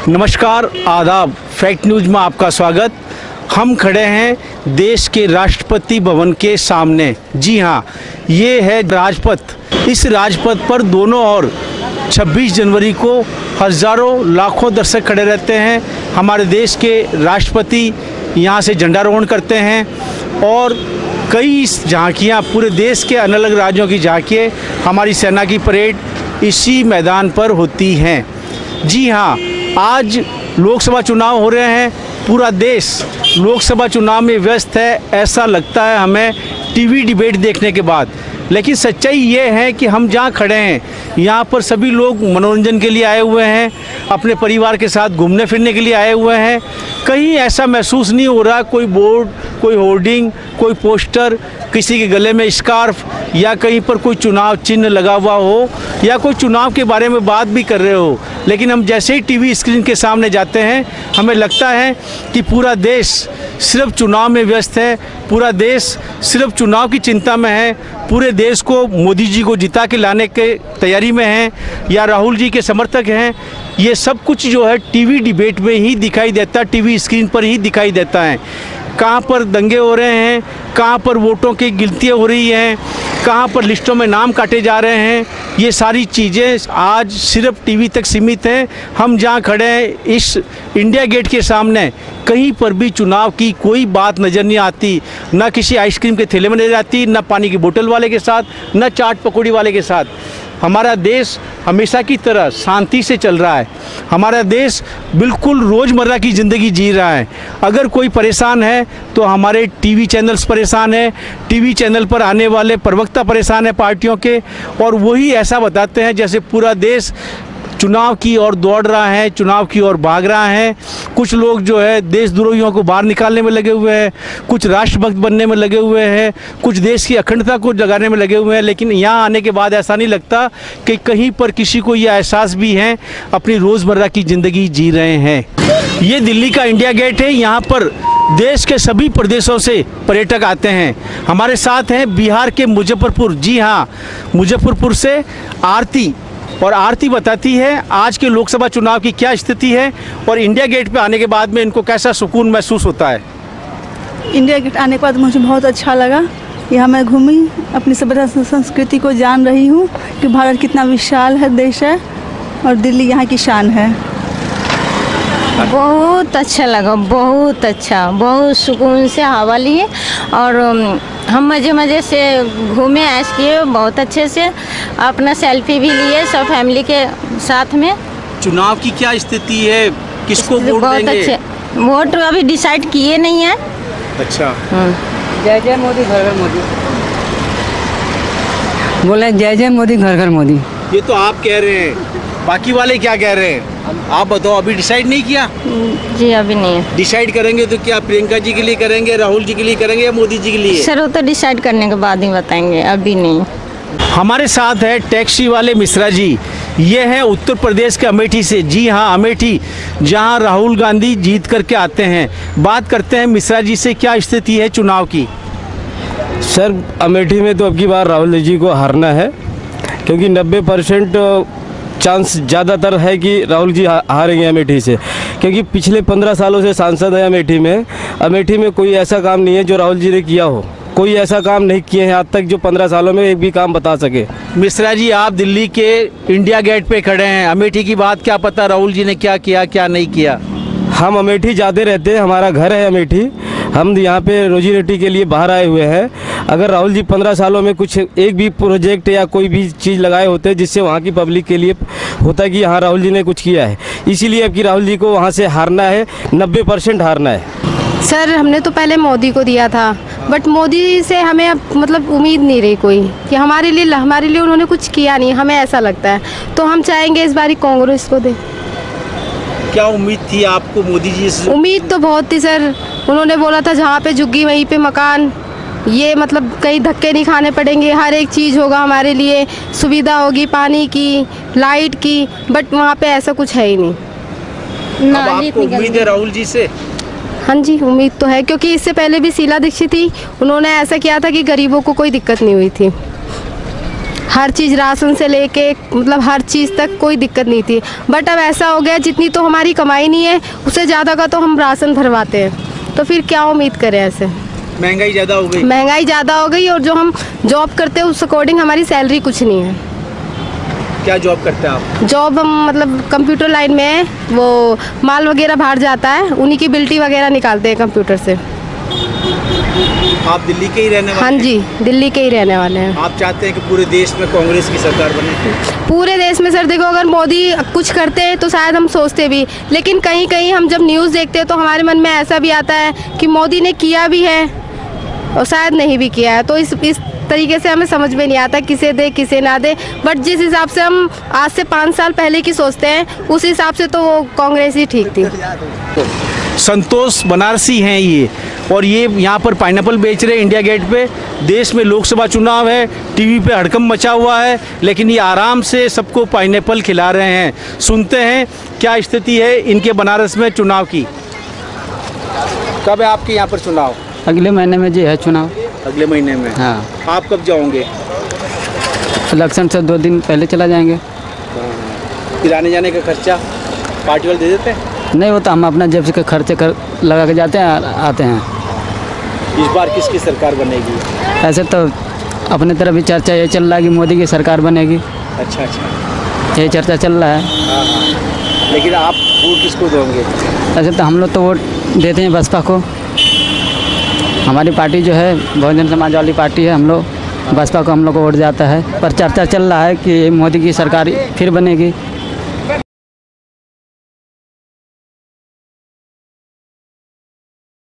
नमस्कार, आदाब। Fact news में आपका स्वागत। हम खड़े हैं देश के राष्ट्रपति भवन के सामने। जी हाँ, ये है राजपथ। इस राजपथ पर दोनों ओर 26 जनवरी को हज़ारों लाखों दर्शक खड़े रहते हैं। हमारे देश के राष्ट्रपति यहाँ से झंडारोहण करते हैं और कई झांकियाँ, पूरे देश के अलग अलग राज्यों की झांकियाँ, हमारी सेना की परेड इसी मैदान पर होती हैं। जी हाँ, आज लोकसभा चुनाव हो रहे हैं। पूरा देश लोकसभा चुनाव में व्यस्त है, ऐसा लगता है हमें टीवी डिबेट देखने के बाद। लेकिन सच्चाई ये है कि हम जहाँ खड़े हैं यहाँ पर सभी लोग मनोरंजन के लिए आए हुए हैं, अपने परिवार के साथ घूमने फिरने के लिए आए हुए हैं। कहीं ऐसा महसूस नहीं हो रहा कोई बोर्ड, कोई होर्डिंग, कोई पोस्टर, किसी के गले में स्कार्फ या कहीं पर कोई चुनाव चिन्ह लगा हुआ हो या कोई चुनाव के बारे में बात भी कर रहे हो। लेकिन हम जैसे ही टीवी स्क्रीन के सामने जाते हैं हमें लगता है कि पूरा देश सिर्फ चुनाव में व्यस्त है, पूरा देश सिर्फ चुनाव की चिंता में है, पूरे देश को मोदी जी को जिता के लाने के तैयारी में हैं या राहुल जी के समर्थक हैं। ये सब कुछ जो है टीवी डिबेट में ही दिखाई देता है, टीवी स्क्रीन पर ही दिखाई देता है। कहाँ पर दंगे हो रहे हैं, कहाँ पर वोटों की गिनतियाँ हो रही हैं, कहाँ पर लिस्टों में नाम काटे जा रहे हैं, ये सारी चीज़ें आज सिर्फ टीवी तक सीमित हैं। हम जहाँ खड़े हैं इस इंडिया गेट के सामने, कहीं पर भी चुनाव की कोई बात नज़र नहीं आती। ना किसी आइसक्रीम के थैले में नजर आती, ना पानी की बोतल वाले के साथ, ना चाट पकौड़ी वाले के साथ। हमारा देश हमेशा की तरह शांति से चल रहा है। हमारा देश बिल्कुल रोज़मर्रा की ज़िंदगी जी रहा है। अगर कोई परेशान है तो हमारे टीवी चैनल्स परेशान है, टीवी चैनल पर आने वाले प्रवक्ता परेशान है पार्टियों के, और वही ऐसा बताते हैं जैसे पूरा देश चुनाव की ओर दौड़ रहा है, चुनाव की ओर भाग रहा है। कुछ लोग जो है देशद्रोहियों को बाहर निकालने में लगे हुए हैं, कुछ राष्ट्रभक्त बनने में लगे हुए हैं, कुछ देश की अखंडता को जगाने में लगे हुए हैं। लेकिन यहाँ आने के बाद ऐसा नहीं लगता कि कहीं पर किसी को ये एहसास भी है, अपनी रोज़मर्रा की ज़िंदगी जी रहे हैं। ये दिल्ली का इंडिया गेट है। यहाँ पर देश के सभी प्रदेशों से पर्यटक आते हैं। हमारे साथ हैं बिहार के मुजफ्फरपुर। जी हाँ, मुजफ्फरपुर से आरती, और आरती बताती है आज के लोकसभा चुनाव की क्या स्थिति है और इंडिया गेट पे आने के बाद में इनको कैसा सुकून महसूस होता है। इंडिया गेट आने के बाद मुझे बहुत अच्छा लगा। यहाँ मैं घूमी, अपनी सभ्यता संस्कृति को जान रही हूँ कि भारत कितना विशाल है देश है और दिल्ली यहाँ की शान है। बहुत अच्छा लगा, बहुत अच्छा, बहुत सुकून से हवा लिए और हम मज़े से घूमे, ऐश किए बहुत अच्छे से, अपना सेल्फी भी लिए सब फैमिली के साथ में। चुनाव की क्या स्थिति है, किसको वोट बहुत देंगे? अच्छे वोट अभी डिसाइड किए नहीं है। अच्छा। जय जय मोदी, घर घर मोदी। बोले जय जय मोदी, घर घर मोदी। ये तो आप कह रहे हैं, बाकी वाले क्या कह रहे हैं? आप बताओ, अभी डिसाइड नहीं किया? जी अभी नहीं है। डिसाइड करेंगे तो क्या प्रियंका जी के लिए करेंगे, राहुल जी के लिए करेंगे या मोदी जी के लिए? सर वो तो डिसाइड करने के बाद ही बताएंगे, अभी नहीं। हमारे साथ है टैक्सी वाले मिश्रा जी। ये हैं उत्तर प्रदेश के अमेठी से। जी हाँ, अमेठी, जहाँ राहुल गांधी जीत करके आते हैं। बात करते हैं मिश्रा जी से, क्या स्थिति है चुनाव की? सर, अमेठी में तो अब की बार राहुल जी को हारना है, क्योंकि 90% चांस ज़्यादातर है कि राहुल जी हारेंगे अमेठी से, क्योंकि पिछले 15 सालों से सांसद है अमेठी में। अमेठी में कोई ऐसा काम नहीं है जो राहुल जी ने किया हो, कोई ऐसा काम नहीं किए हैं आज तक जो 15 सालों में एक भी काम बता सके। मिश्रा जी, आप दिल्ली के इंडिया गेट पे खड़े हैं, अमेठी की बात क्या पता राहुल जी ने क्या किया क्या नहीं किया? हम अमेठी जाते रहते हैं, हमारा घर है अमेठी, हम यहाँ पे रोजी रोटी के लिए बाहर आए हुए हैं। अगर राहुल जी 15 सालों में कुछ एक भी प्रोजेक्ट या कोई भी चीज़ लगाए होते जिससे वहाँ की पब्लिक के लिए होता है कि हाँ राहुल जी ने कुछ किया है, इसीलिए अब कि राहुल जी को वहाँ से हारना है, 90% हारना है। सर हमने तो पहले मोदी को दिया था, बट मोदी से हमें अब मतलब उम्मीद नहीं रही कोई कि हमारे लिए उन्होंने कुछ किया नहीं, हमें ऐसा लगता है। तो हम चाहेंगे इस बारी कांग्रेस को दे। क्या उम्मीद थी आपको मोदी जी से? उम्मीद तो बहुत थी सर, उन्होंने बोला था जहाँ पे झुग्गी वहीं पे मकान, ये मतलब कहीं धक्के नहीं खाने पड़ेंगे, हर एक चीज़ होगा हमारे लिए, सुविधा होगी पानी की, लाइट की, बट वहाँ पे ऐसा कुछ है ही नहीं। अब आपको उम्मीद है राहुल जी से? हाँ जी, उम्मीद तो है, क्योंकि इससे पहले भी शीला दीक्षित थी, उन्होंने ऐसा किया था कि गरीबों को कोई दिक्कत नहीं हुई थी। हर चीज़ राशन से लेके मतलब हर चीज़ तक कोई दिक्कत नहीं थी। बट अब ऐसा हो गया जितनी तो हमारी कमाई नहीं है उससे ज़्यादा का तो हम राशन भरवाते हैं, तो फिर क्या उम्मीद करें ऐसे। महंगाई ज़्यादा हो गई। महंगाई ज़्यादा हो गई और जो हम जॉब करते हैं उस अकॉर्डिंग हमारी सैलरी कुछ नहीं है। क्या जॉब करते हैं आप? जॉब हम मतलब कंप्यूटर लाइन में है, वो माल वगैरह बाहर जाता है, उन्हीं की बिल्टी वगैरह निकालते हैं कंप्यूटर से। आप दिल्ली के ही रहने वाले? हाँ जी, दिल्ली के ही रहने वाले हैं। आप चाहते हैं कि पूरे देश में कांग्रेस की सरकार बने? पूरे देश में सर देखो, अगर मोदी कुछ करते हैं तो शायद हम सोचते भी, लेकिन कहीं कहीं हम जब न्यूज़ देखते हैं तो हमारे मन में ऐसा भी आता है कि मोदी ने किया भी है और शायद नहीं भी किया है। तो इस तरीके से हमें समझ में नहीं आता किसे दे किसे ना दे। बट जिस हिसाब से हम आज से 5 साल पहले की सोचते हैं उस हिसाब से तो वो कांग्रेस ही ठीक थी। संतोष बनारसी हैं ये, और ये यहाँ पर पाइनएप्पल बेच रहे हैं इंडिया गेट पे। देश में लोकसभा चुनाव है, टीवी पे हड़कंप मचा हुआ है, लेकिन ये आराम से सबको पाइनएप्पल खिला रहे हैं। सुनते हैं क्या स्थिति है इनके बनारस में चुनाव की। कब है आपके यहाँ पर चुनाव? अगले महीने में जी है चुनाव। अगले महीने में? हाँ। आप कब जाओगे? इलेक्शन से 2 दिन पहले चला जाएंगे। फिर आने जाने का खर्चा पार्टी वाले दे देते हैं? नहीं, वो तो हम अपना जेब से खर्चे कर लगा के जाते हैं, आते हैं। इस बार किसकी सरकार बनेगी? ऐसे तो अपने तरफ भी चर्चा ये चल रहा है कि मोदी की सरकार बनेगी। अच्छा अच्छा, ये चर्चा चल रहा है। हाँ हाँ। लेकिन आप वोट किसको दोगे? ऐसे तो हम लोग तो वोट देते हैं बसपा को। हमारी पार्टी जो है बहुजन समाज वाली पार्टी है, हम लोग बसपा को हम लोग को वोट जाता है। पर चर्चा चल रहा है कि मोदी की सरकार फिर बनेगी।